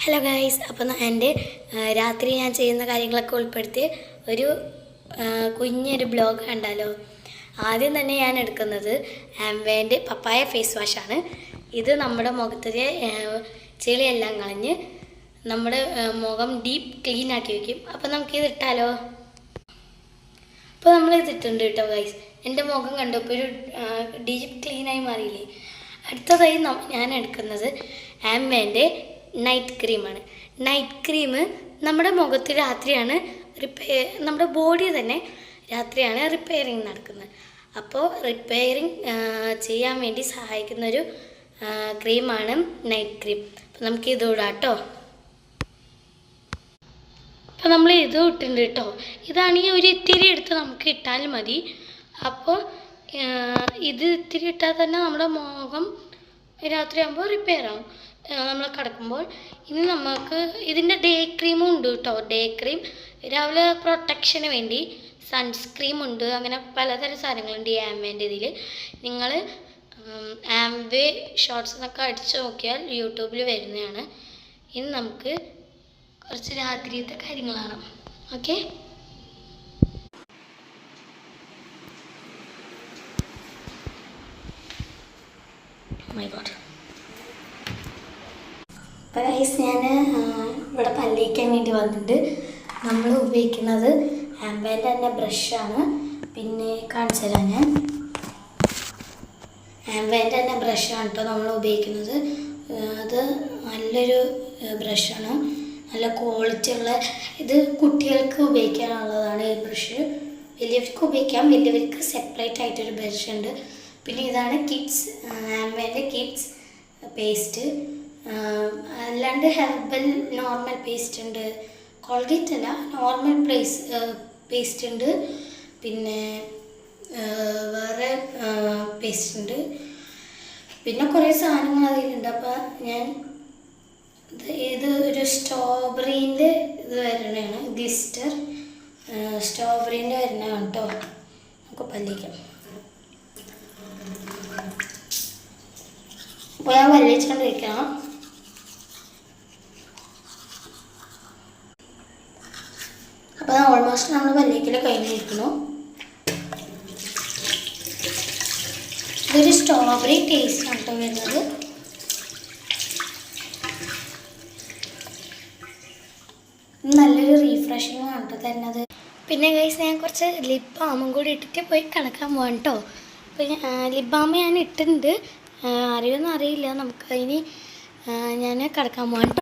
Hello guys, അപ്പോൾ എൻ്റെ രാത്രി ഞാൻ ചെയ്യുന്ന കാര്യങ്ങളൊക്കെ ഉൾപ്പെടുത്തി ഒരു കുഞ്ഞൊരു ബ്ലോഗ് കണ്ടാലോ. ആദ്യം തന്നെ ഞാൻ എടുക്കുന്നത് ആംവേൻ്റെ പപ്പായ ഫേസ് വാഷാണ്. ഇത് നമ്മുടെ മുഖത്തിലെ ചെളിയെല്ലാം കളഞ്ഞ് നമ്മുടെ മുഖം ഡീപ്പ് ക്ലീൻ ആക്കി വയ്ക്കും. അപ്പോൾ നമുക്കിത് ഇട്ടാലോ. അപ്പോൾ നമ്മൾ ഇതിട്ടുണ്ട് കേട്ടോ ഗൈസ്. എൻ്റെ മുഖം കണ്ടപ്പോൾ ഒരു ഡീപ്പ് ക്ലീനായി മാറിയില്ലേ. അടുത്തതായി ഞാൻ എടുക്കുന്നത് ആംവേൻ്റെ നൈറ്റ് ക്രീമാണ്. നൈറ്റ് ക്രീം നമ്മുടെ മുഖത്ത് രാത്രിയാണ് നമ്മുടെ ബോഡി തന്നെ രാത്രിയാണ് റിപ്പയറിങ് നടക്കുന്നത്. അപ്പോൾ റിപ്പയറിങ് ചെയ്യാൻ വേണ്ടി സഹായിക്കുന്നൊരു ക്രീമാണ് നൈറ്റ് ക്രീം. അപ്പോൾ നമുക്ക് ഇത് ഇടാം കേട്ടോ. അപ്പോൾ നമ്മൾ ഇത് ഇട്ടിട്ടുണ്ട് കേട്ടോ. ഇതാണെങ്കിൽ ഒരു ഇത്തിരി എടുത്ത് നമുക്ക് ഇട്ടാൽ മതി. അപ്പോൾ ഇത് ഇത്തിരി ഇട്ടാൽ തന്നെ നമ്മുടെ മുഖം രാത്രിയാകുമ്പോൾ റിപ്പയർ ആവും നമ്മൾ കിടക്കുമ്പോൾ. ഇനി നമുക്ക് ഇതിൻ്റെ ഡേ ക്രീമും ഉണ്ട് കേട്ടോ. ഡേ ക്രീം രാവിലെ പ്രൊട്ടക്ഷന് വേണ്ടി സൺസ്ക്രീം ഉണ്ട്. അങ്ങനെ പലതരം സാധനങ്ങളുണ്ട് ഈ ആംവേൻ്റെ ഇതിൽ. നിങ്ങൾ ആംവേ ഷോർട്സ് എന്നൊക്കെ അടിച്ചു നോക്കിയാൽ യൂട്യൂബിൽ വരുന്നതാണ്. ഇനി നമുക്ക് കുറച്ച് രാത്രിയത്തെ കാര്യങ്ങളാണ്. Okay, my God. അപ്പോൾ ഗൈസ്, ഞാൻ ഇവിടെ പല്ലേക്കാൻ വേണ്ടി വന്നിട്ട് നമ്മൾ ഉപയോഗിക്കുന്നത് ആംവേൻ്റെ തന്നെ ബ്രഷാണ്. പിന്നെ കാണിച്ചു തരാം ഞാൻ. ആംവേൻ്റെ തന്നെ ബ്രഷാണ് കേട്ടോ നമ്മൾ ഉപയോഗിക്കുന്നത്. അത് നല്ലൊരു ബ്രഷാണ്, നല്ല ക്വാളിറ്റി ഉള്ള. ഇത് കുട്ടികൾക്ക് ഉപയോഗിക്കാനുള്ളതാണ് ഈ ബ്രഷ്. വലിയവർക്ക് ഉപയോഗിക്കാം, വലിയവർക്ക് സെപ്പറേറ്റ് ആയിട്ടൊരു ബ്രഷ് ഉണ്ട്. പിന്നെ ഇതാണ് കിഡ്സ്, ആംവേൻ്റെ കിഡ്സ് പേസ്റ്റ്. അല്ലാണ്ട് ഹെർബൽ നോർമൽ പേസ്റ്റ് ഉണ്ട്. കോൾഗേറ്റ് അല്ല, നോർമൽ പേസ്റ്റ് ഉണ്ട്. പിന്നെ വേറെ പേസ്റ്റ് ഉണ്ട്. പിന്നെ കുറേ സാധനങ്ങൾ അതിലുണ്ട്. അപ്പോൾ ഞാൻ ഇത് ഒരു സ്ട്രോബെറീൻ്റെ ഇത് വരണതാണ്, ഗ്ലിസ്റ്റർ സ്ട്രോബെറീൻ്റെ വരണതാണ് കേട്ടോ. നമുക്ക് പല്ലിക്കാം. അപ്പോൾ ഞാൻ വലിച്ചുകൊണ്ട് വയ്ക്കണം. അപ്പോൾ ഓൾമോസ്റ്റ് നമ്മൾ പല്ലിക്കൽ കഴിഞ്ഞിരിക്കുന്നു. ഇതൊരു സ്ട്രോബെറി ടേസ്റ്റ് ആണ് കേട്ടോ വരുന്നത്. നല്ലൊരു റീഫ്രഷിങ് ആണ് കേട്ടോ തരുന്നത്. പിന്നെ ഗൈസ്, ഞാൻ കുറച്ച് ലിപ് ബാമും കൂടി ഇട്ടിട്ട് പോയി കിടക്കാൻ പോകാം കേട്ടോ. അപ്പോൾ ലിപ് ബാം ഞാൻ ഇട്ടിട്ടുണ്ട്, അറിയുമെന്ന് അറിയില്ല. നമുക്ക് അതിന് ഞാൻ കിടക്കാൻ പോകാം കേട്ടോ.